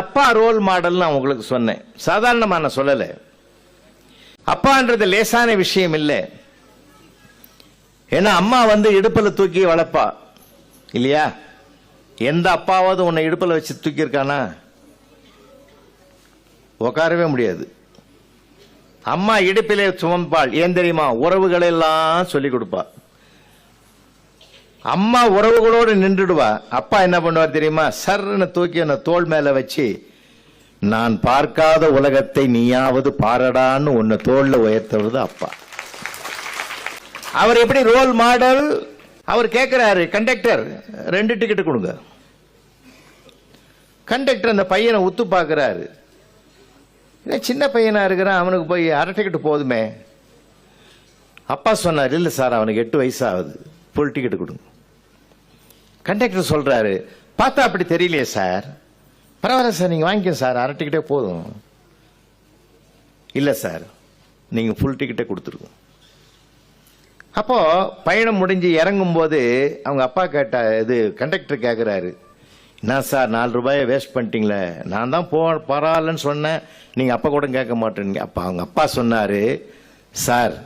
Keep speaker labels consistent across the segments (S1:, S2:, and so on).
S1: அப்பா role model நான் உங்களுக்கு சொன்னேன். சாதாரணமா நான் சொல்லல. அப்பான்றது லேசான விஷயம் இல்லை. ஏன்னா அம்மா இடுப்புல தூக்கி வளர்ப்பா இல்லையா? எந்த அப்பாவது உன்னை இடுப்புல வச்சு தூக்கி இருக்கானா? உட்காரவே முடியாது. அம்மா இடுப்பிலே சுமப்பாள். ஏன் தெரியுமா? உறவுகளை எல்லாம் சொல்லிக் கொடுப்பா. அம்மா உறவுகளோடு நின்றுடுவா. அப்பா என்ன பண்ணுவார் தெரியுமா? சர்ன்னு தூக்கி அந்த தோள் மேல வச்சு, நான் பார்க்காத உலகத்தை நீயாவது பாரடான்னு உன்னை தோல்ல உயர்த்துறது அப்பா. அவர் எப்படி ரோல் மாடல்? அவர் கேட்கிறாரு, கண்டக்டர் 2 டிக்கெட் கொடுங்க. கண்டக்டர் அந்த பையனை உத்து பார்க்கிறாரு. சின்ன பையனா இருக்கிறான், அவனுக்கு போய் அரை டிக்கெட் போதுமே. அப்பா சொன்னார், இல்ல சார் அவனுக்கு 8 வயசு ஆகுது, ஃபுல் டிக்கெட் கொடுங்க. கண்டக்டர் சொல்றாரு, பார்த்தா அப்படி தெரியலையே சார். பரவாயில்ல சார், நீங்க வாங்கிக்க சார், அரை டிக்கெட்டே போதும். இல்ல சார், நீங்க ஃபுல் டிக்கெட்டே கொடுத்துருங்க. அப்போ பயணம் முடிஞ்சு இறங்கும் போது அவங்க அப்பா கேட்டா, இது கண்டக்டர் கேட்கிறாரு, என்ன சார் 4 ரூபாயை வேஸ்ட் பண்ணிட்டீங்களே, நான் தான் பரவாயில்லன்னு சொன்னேன், நீங்க அப்பா கூட கேட்க மாட்டேங்க. அப்ப அவங்க அப்பா சொன்னாரு, சார்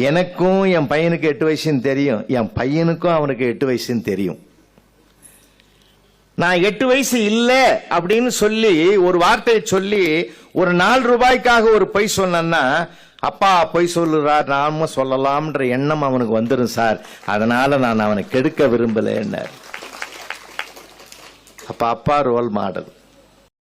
S1: எனக்கும் என் பையனுக்கு 8 வயசுன்னு தெரியும், என் பையனுக்கும் அவனுக்கு 8 வயசுன்னு தெரியும். நான் 8 வயசு இல்ல அப்படின்னு சொல்லி ஒரு வார்த்தையை சொல்லி ஒரு 4 ரூபாய்க்காக ஒரு பொய் சொன்னா, அப்பா பொய் சொல்லுறார், நாம சொல்லலாம்ன்ற எண்ணம் அவனுக்கு வந்துடும் சார், அதனால நான் அவனை கெடுக்க விரும்பல. அப்ப அப்பா ரோல் மாடல்.